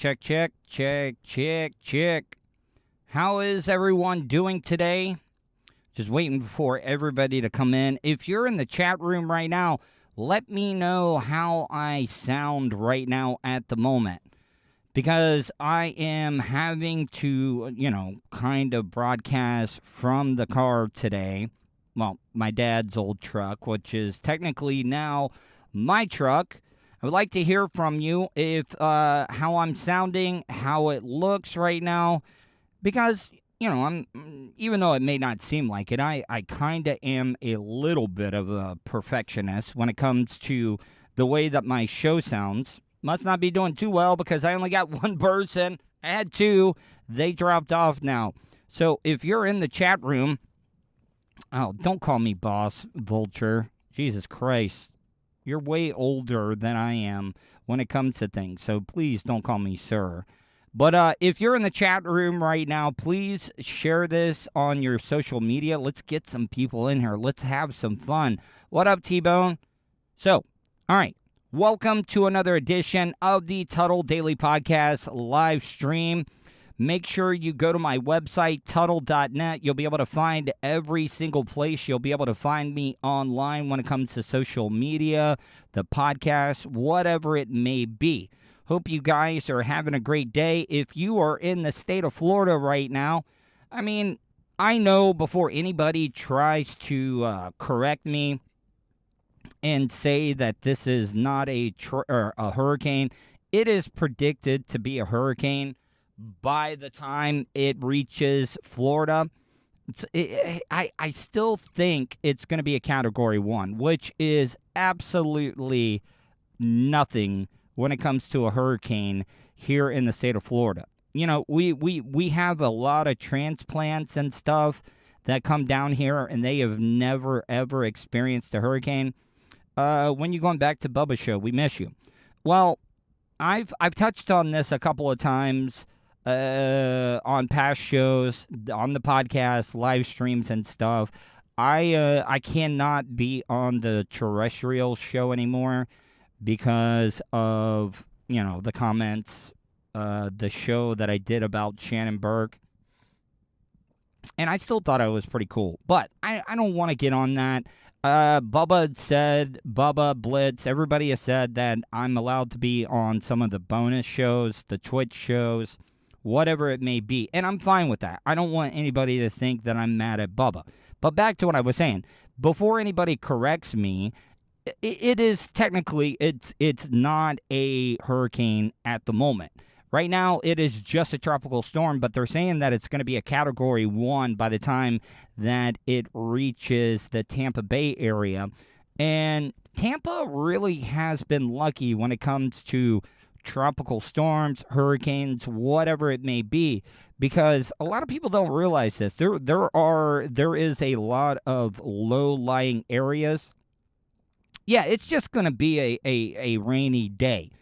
Check. How is everyone doing today? Just waiting for everybody to come in. If you're in the chat room right now, let me know how I sound right now at the moment. Because I am having to, kind of broadcast from the car today. Well, my dad's old truck, which is technically now my truck. I would like to hear from you if how I'm sounding, how it looks right now, because I'm even though it may not seem like it, I kind of am a little bit of a perfectionist when it comes to the way that my show sounds. Must not be doing too well because I only got one person. I had two. They dropped off now. So if you're in the chat room, don't call me boss, Vulture. Jesus Christ. You're way older than I am when it comes to things, so please don't call me sir. But if you're in the chat room right now, please share this on your social media. Let's get some people in here. Let's have some fun. What up, T-Bone? So, all right. Welcome to another edition of the Tuddle Daily Podcast live stream. Make sure you go to my website, Tuddle.net. You'll be able to find every single place. You'll be able to find me online when it comes to social media, the podcast, whatever it may be. Hope you guys are having a great day. If you are in the state of Florida right now, I know before anybody tries to correct me and say that this is not a hurricane, it is predicted to be a hurricane by the time it reaches Florida. I still think it's going to be a Category 1, which is absolutely nothing when it comes to a hurricane here in the state of Florida. We have a lot of transplants and stuff that come down here, and they have never, ever experienced a hurricane. When you're going back to Bubba's show, we miss you. Well, I've touched on this a couple of times on past shows, on the podcast, live streams and stuff. I cannot be on the terrestrial show anymore because of, the comments, the show that I did about Shannon Burke. And I still thought I was pretty cool, but I don't want to get on that. Bubba, Blitz, everybody has said that I'm allowed to be on some of the bonus shows, the Twitch shows, whatever it may be. And I'm fine with that. I don't want anybody to think that I'm mad at Bubba. But back to what I was saying. Before anybody corrects me, it is technically, it's not a hurricane at the moment. Right now, it is just a tropical storm, but they're saying that it's going to be a Category 1 by the time that it reaches the Tampa Bay area. And Tampa really has been lucky when it comes to tropical storms, hurricanes, whatever it may be, because a lot of people don't realize this. There is a lot of low-lying areas. Yeah, it's just going to be a rainy day.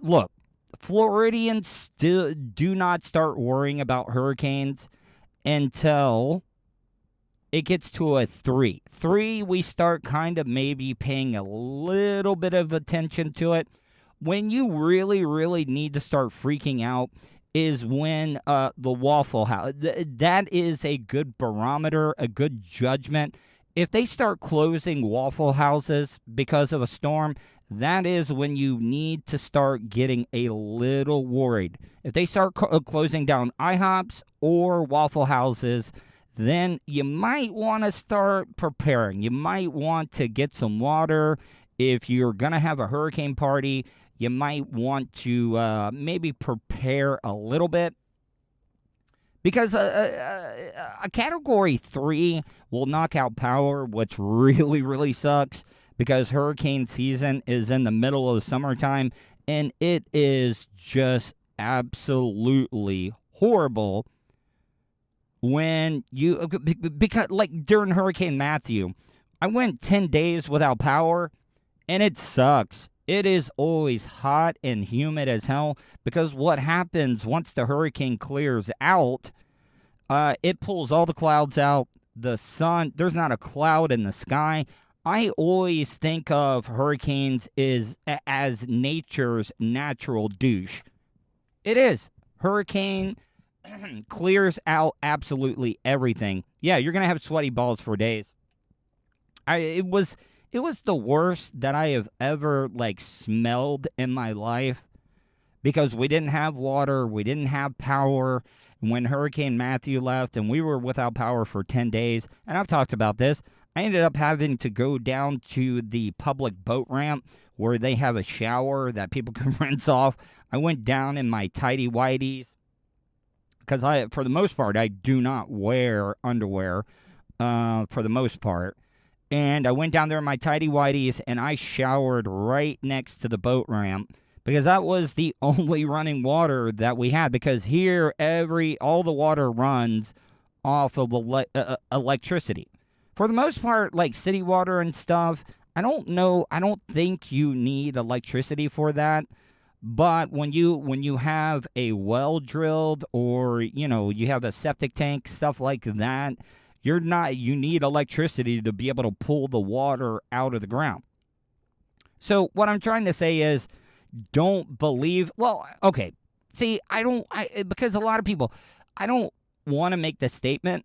Look, Floridians still do not start worrying about hurricanes until it gets to a 3. 3, we start kind of maybe paying a little bit of attention to it. When you really, really need to start freaking out is when the Waffle House, that is a good barometer, a good judgment. If they start closing Waffle Houses because of a storm, that is when you need to start getting a little worried. If they start closing down IHOPs or Waffle Houses, then you might want to start preparing. You might want to get some water. If you're going to have a hurricane party, you might want to maybe prepare a little bit. Because a Category 3 will knock out power, which really, really sucks, because hurricane season is in the middle of the summertime, and it is just absolutely horrible when you, because like during Hurricane Matthew, I went 10 days without power, and it sucks. It is always hot and humid as hell, because what happens once the hurricane clears out, it pulls all the clouds out. The sun, there's not a cloud in the sky. I always think of hurricanes as nature's natural douche. It is. Hurricane clears out absolutely everything. Yeah, you're gonna have sweaty balls for days. It was the worst that I have ever like smelled in my life because we didn't have water, we didn't have power. When Hurricane Matthew left and we were without power for 10 days, and I've talked about this, I ended up having to go down to the public boat ramp where they have a shower that people can rinse off. I went down in my tidy whities because for the most part, I do not wear underwear for the most part. And I went down there in my tidy whities and I showered right next to the boat ramp because that was the only running water that we had. Because here, all the water runs off of electricity. For the most part, like city water and stuff, I don't think you need electricity for that. But when you have a well drilled or you have a septic tank, stuff like that, you need electricity to be able to pull the water out of the ground. So what I'm trying to say is don't believe, well, okay. See, because a lot of people, I don't want to make the statement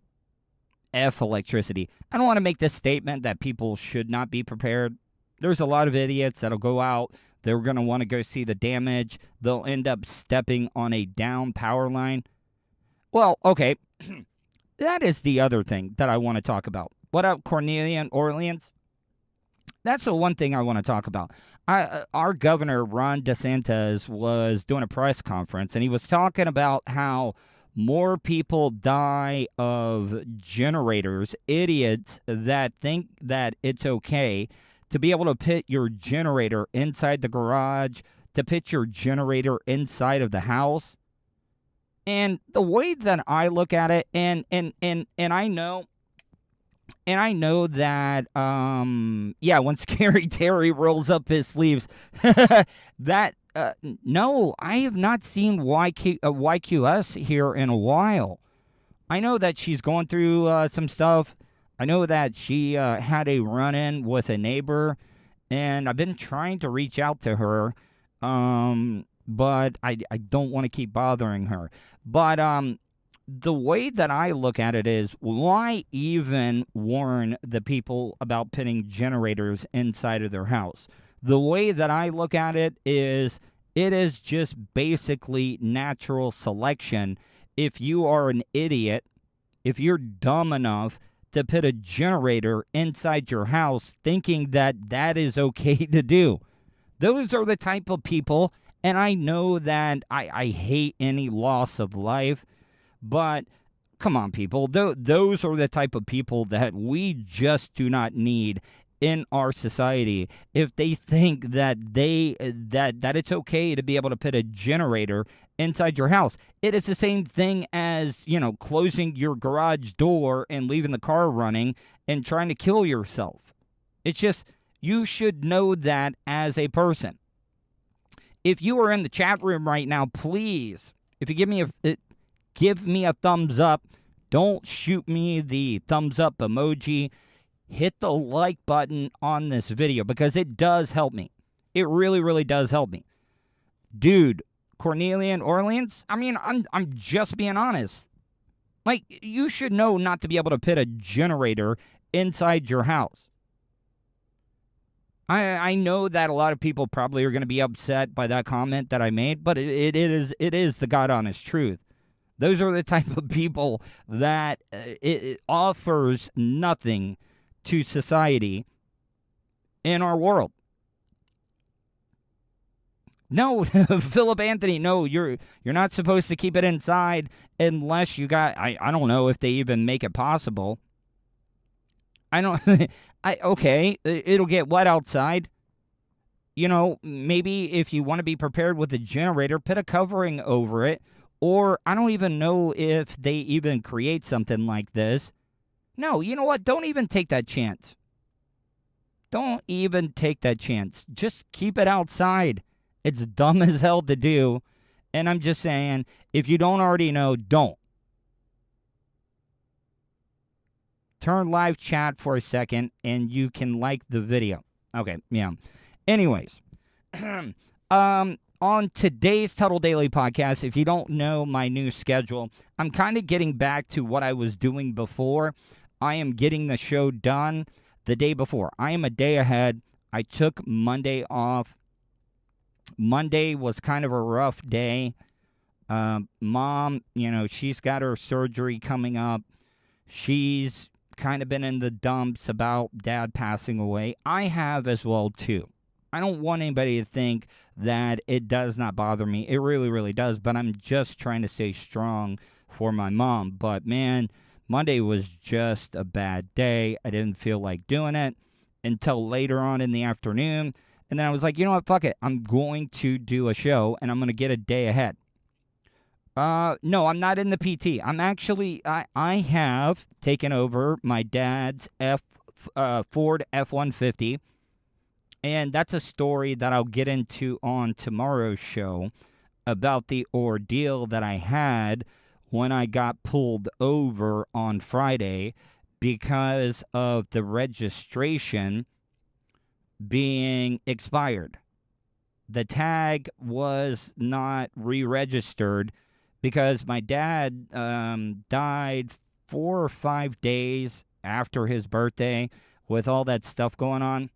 F electricity. I don't want to make this statement that people should not be prepared. There's a lot of idiots that'll go out. They're going to want to go see the damage. They'll end up stepping on a down power line. Well, okay. That is the other thing that I want to talk about. What up, Cornelia in Orleans? That's the one thing I want to talk about. Our governor, Ron DeSantis, was doing a press conference, and he was talking about how more people die of generators, idiots that think that it's okay to be able to put your generator inside the garage, to put your generator inside of the house. And the way that I look at it, and I know that, when Scary Terry rolls up his sleeves, that, no, I have not seen YQS here in a while. I know that she's going through some stuff. I know that she had a run-in with a neighbor, and I've been trying to reach out to her, but I don't want to keep bothering her. But the way that I look at it is, why even warn the people about putting generators inside of their house? The way that I look at it is just basically natural selection. If you are an idiot, if you're dumb enough to put a generator inside your house thinking that that is okay to do, those are the type of people. And I know that I hate any loss of life, but come on, people. Those are the type of people that we just do not need in our society. If they think that that it's okay to be able to put a generator inside your house, it is the same thing as, closing your garage door and leaving the car running and trying to kill yourself. It's just, you should know that as a person. If you are in the chat room right now, please, if you give me a thumbs up, don't shoot me the thumbs up emoji. Hit the like button on this video because it does help me. It really, really does help me. Dude, Cornelia in Orleans, I'm just being honest. Like, you should know not to be able to put a generator inside your house. I know that a lot of people probably are going to be upset by that comment that I made, but it is the God honest truth. Those are the type of people that it offers nothing to society in our world. No, Philip Anthony, no, you're not supposed to keep it inside unless you got, I don't know if they even make it possible. Okay, it'll get wet outside. Maybe if you want to be prepared with a generator, put a covering over it. Or I don't even know if they even create something like this. No, you know what? Don't even take that chance. Don't even take that chance. Just keep it outside. It's dumb as hell to do. And I'm just saying, if you don't already know, don't. turn live chat for a second, and you can like the video. Okay, yeah. Anyways, on today's Tuddle Daily podcast, if you don't know my new schedule, I'm kind of getting back to what I was doing before. I am getting the show done the day before. I am a day ahead. I took Monday off. Monday was kind of a rough day. Mom, she's got her surgery coming up. She's kind of been in the dumps about Dad passing away. I have as well, too. I don't want anybody to think that it does not bother me. It really, really does, but I'm just trying to stay strong for my mom. But, man, Monday was just a bad day. I didn't feel like doing it until later on in the afternoon. And then I was like, you know what, fuck it. I'm going to do a show, and I'm going to get a day ahead. No, I'm not in the PT. I'm actually, I have taken over my dad's Ford F-150. And that's a story that I'll get into on tomorrow's show about the ordeal that I had when I got pulled over on Friday because of the registration being expired. The tag was not re-registered because my dad died 4 or 5 days after his birthday with all that stuff going on.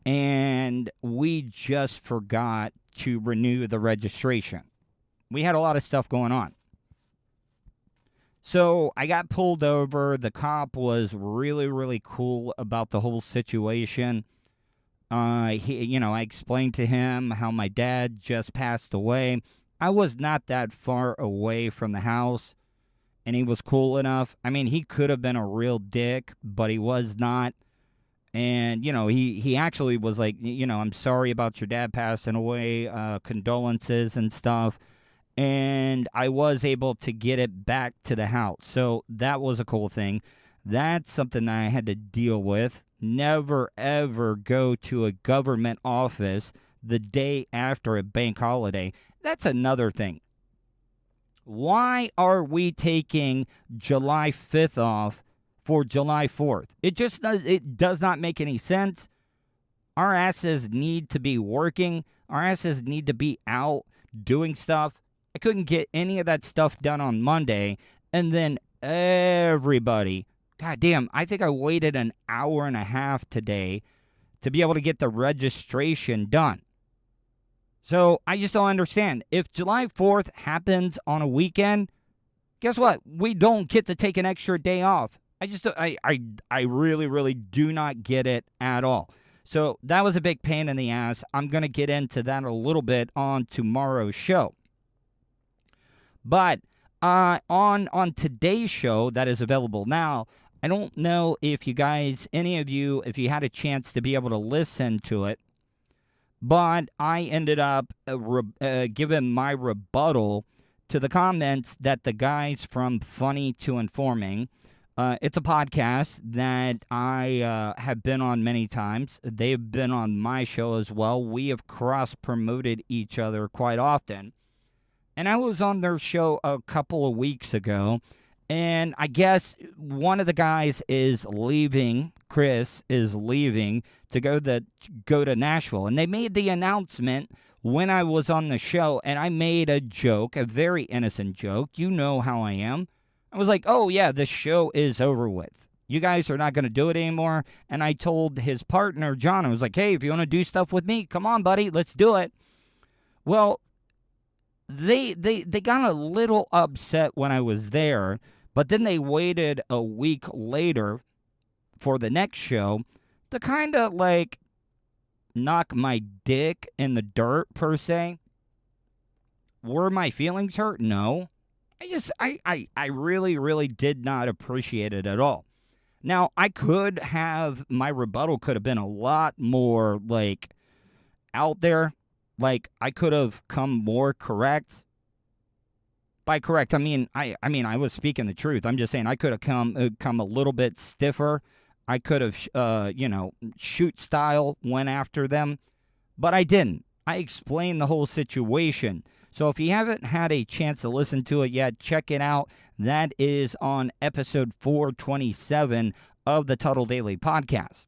And we just forgot to renew the registration. We had a lot of stuff going on. So I got pulled over. The cop was really, really cool about the whole situation. I explained to him how my dad just passed away. I was not that far away from the house, and he was cool enough. I mean, he could have been a real dick, but he was not. And, he actually was like, I'm sorry about your dad passing away, condolences and stuff. And I was able to get it back to the house. So that was a cool thing. That's something that I had to deal with. Never, ever go to a government office the day after a bank holiday. That's another thing. Why are we taking July 5th off for July 4th? It does not make any sense. Our asses need to be working. Our asses need to be out doing stuff. I couldn't get any of that stuff done on Monday. And then everybody, goddamn, I think I waited an hour and a half today to be able to get the registration done. So I just don't understand. If July 4th happens on a weekend, guess what? We don't get to take an extra day off. I really, really do not get it at all. So that was a big pain in the ass. I'm going to get into that a little bit on tomorrow's show. But on today's show that is available now, I don't know if you guys, any of you, if you had a chance to be able to listen to it, but I ended up giving my rebuttal to the comments that the guys from Funny to Informing, it's a podcast that I have been on many times. They've been on my show as well. We have cross-promoted each other quite often. And I was on their show a couple of weeks ago, and I guess one of the guys is leaving. Chris is leaving to go to Nashville. And they made the announcement when I was on the show, and I made a joke, a very innocent joke. You know how I am. I was like, oh, yeah, the show is over with. You guys are not going to do it anymore. And I told his partner, John, I was like, hey, if you want to do stuff with me, come on, buddy, let's do it. Well, they got a little upset when I was there, but then they waited a week later for the next show to kind of like knock my dick in the dirt, per se. Were my feelings hurt? No. I really, really did not appreciate it at all. Now, my rebuttal could have been a lot more, like, out there. Like, I could have come more correct. By correct, I mean I was speaking the truth. I'm just saying I could have come a little bit stiffer. I could have, shoot style went after them. But I didn't. I explained the whole situation So if you haven't had a chance to listen to it yet, check it out. That is on episode 427 of the Tuddle Daily Podcast.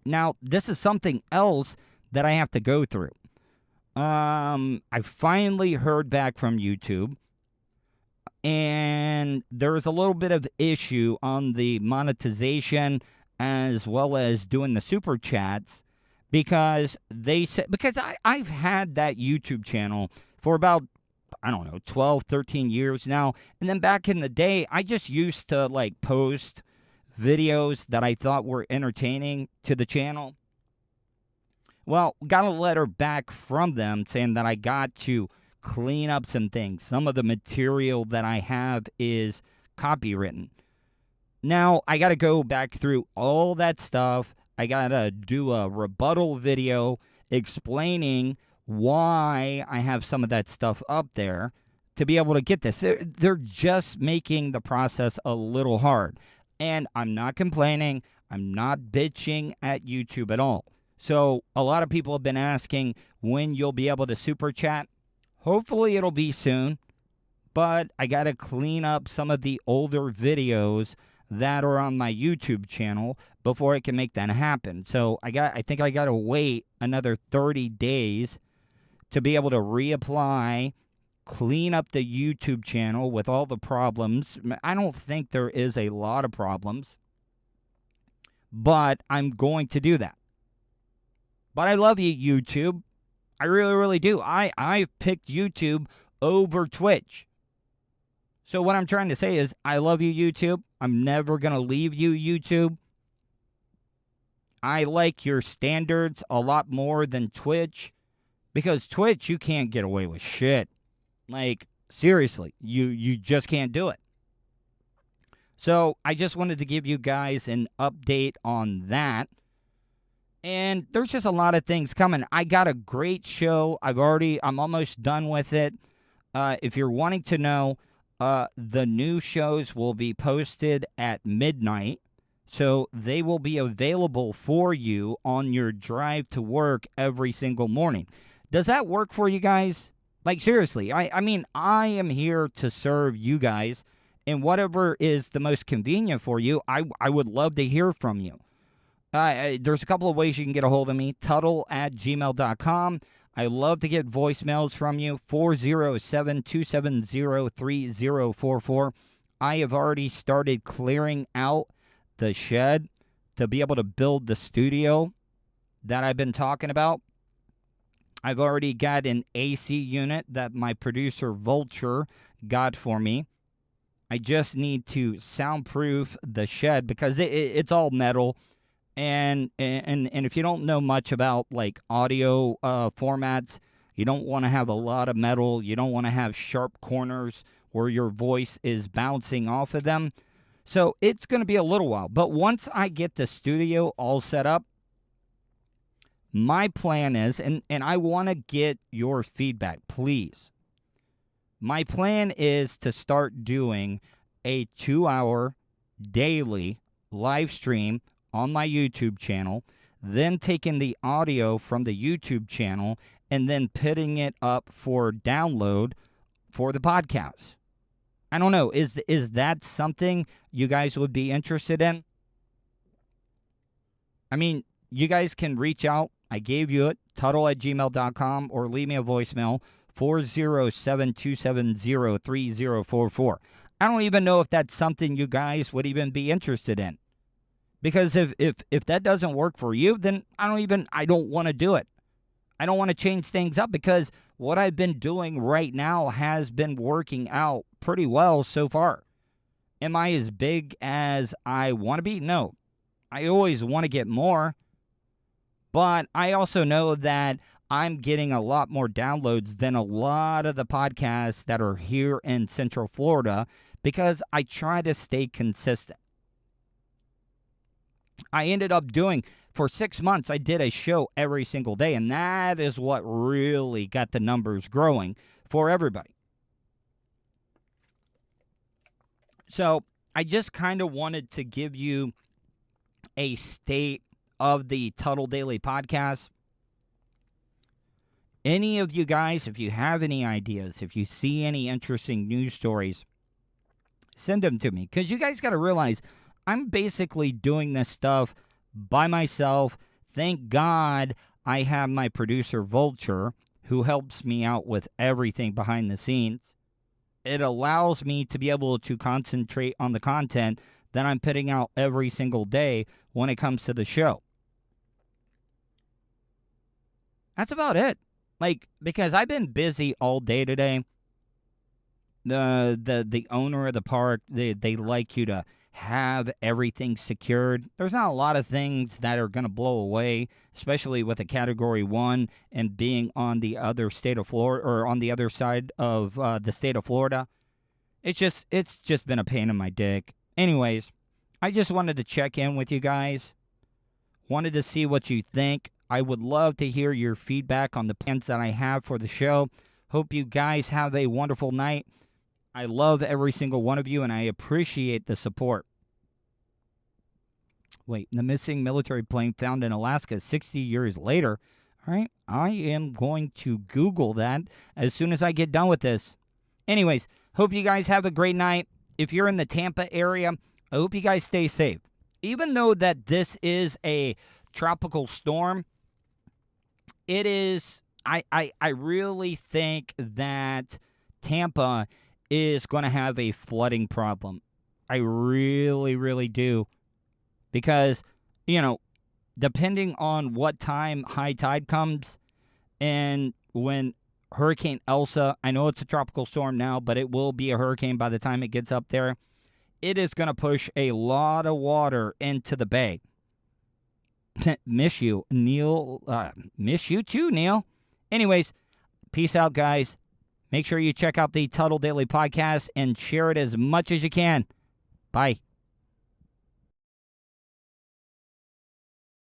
Now, this is something else that I have to go through. I finally heard back from YouTube, and there was a little bit of issue on the monetization as well as doing the super chats, because they said, because I've had that YouTube channel for about, I don't know, 12, 13 years now. And then back in the day, I just used to like post videos that I thought were entertaining to the channel. Well, got a letter back from them saying that I got to clean up some things. Some of the material that I have is copywritten. Now, I got to go back through all that stuff. I got to do a rebuttal video explaining why I have some of that stuff up there to be able to get this. They're just making the process a little hard. And I'm not complaining. I'm not bitching at YouTube at all. So a lot of people have been asking when you'll be able to super chat. Hopefully it'll be soon. But I got to clean up some of the older videos that are on my YouTube channel before I can make that happen. So I think I got to wait another 30 days to be able to reapply, clean up the YouTube channel with all the problems. I don't think there is a lot of problems, but I'm going to do that. But I love you, YouTube. I really, really do. I've picked YouTube over Twitch. So what I'm trying to say is I love you, YouTube. I'm never going to leave you, YouTube. I like your standards a lot more than Twitch, because Twitch, you can't get away with shit. Like, seriously, you just can't do it. So I just wanted to give you guys an update on that. And there's just a lot of things coming. I got a great show. I'm almost done with it. If you're wanting to know, the new shows will be posted at midnight. So they will be available for you on your drive to work every single morning. Does that work for you guys? Like, seriously, I mean, I am here to serve you guys. And whatever is the most convenient for you, I would love to hear from you. There's a couple of ways you can get a hold of me. Tuddle@gmail.com. I love to get voicemails from you. 407-270-3044. I have already started clearing out the shed to be able to build the studio that I've been talking about. I've already got an AC unit that my producer Vulture got for me. I just need to soundproof the shed because it's all metal. And if you don't know much about like audio formats, you don't want to have a lot of metal. You don't want to have sharp corners where your voice is bouncing off of them. So it's going to be a little while. But once I get the studio all set up, my plan is, and I want to get your feedback, please. My plan is to start doing a 2-hour daily live stream on my YouTube channel, then taking the audio from the YouTube channel and then putting it up for download for the podcast. I don't know. Is that something you guys would be interested in? I mean, you guys can reach out. I gave you it, Tuddle@gmail.com, or leave me a voicemail, 407-270-3044. I don't even know if that's something you guys would even be interested in. Because if that doesn't work for you, then I don't want to do it. I don't want to change things up because what I've been doing right now has been working out pretty well so far. Am I as big as I want to be? No. I always want to get more. But I also know that I'm getting a lot more downloads than a lot of the podcasts that are here in Central Florida because I try to stay consistent. I ended up doing, for 6 months, I did a show every single day, and that is what really got the numbers growing for everybody. So I just kind of wanted to give you a state of the Tuddle Daily Podcast. Any of you guys, if you have any ideas, if you see any interesting news stories, send them to me. Because you guys got to realize I'm basically doing this stuff by myself. Thank God I have my producer, Vulture, who helps me out with everything behind the scenes. It allows me to be able to concentrate on the content that I'm putting out every single day when it comes to the show. That's about it. Because I've been busy all day today. The owner of the park, they like you to have everything secured. There's not a lot of things that are going to blow away, especially with a Category 1 and being on the other state of Florida, or on the other side of the state of Florida. It's just been a pain in my dick. Anyways, I just wanted to check in with you guys. Wanted to see what you think. I would love to hear your feedback on the plans that I have for the show. Hope you guys have a wonderful night. I love every single one of you, and I appreciate the support. Wait, the missing military plane found in Alaska 60 years later. All right, I am going to Google that as soon as I get done with this. Anyways, hope you guys have a great night. If you're in the Tampa area, I hope you guys stay safe. Even though that this is a tropical storm, it is, I really think that Tampa is going to have a flooding problem. I really, really do. Because, depending on what time high tide comes, and when Hurricane Elsa, I know it's a tropical storm now, but it will be a hurricane by the time it gets up there, it is going to push a lot of water into the bay. Miss you, Neil. Miss you too, Neil. Anyways, peace out, guys. Make sure you check out the Tuddle Daily Podcast and share it as much as you can. Bye.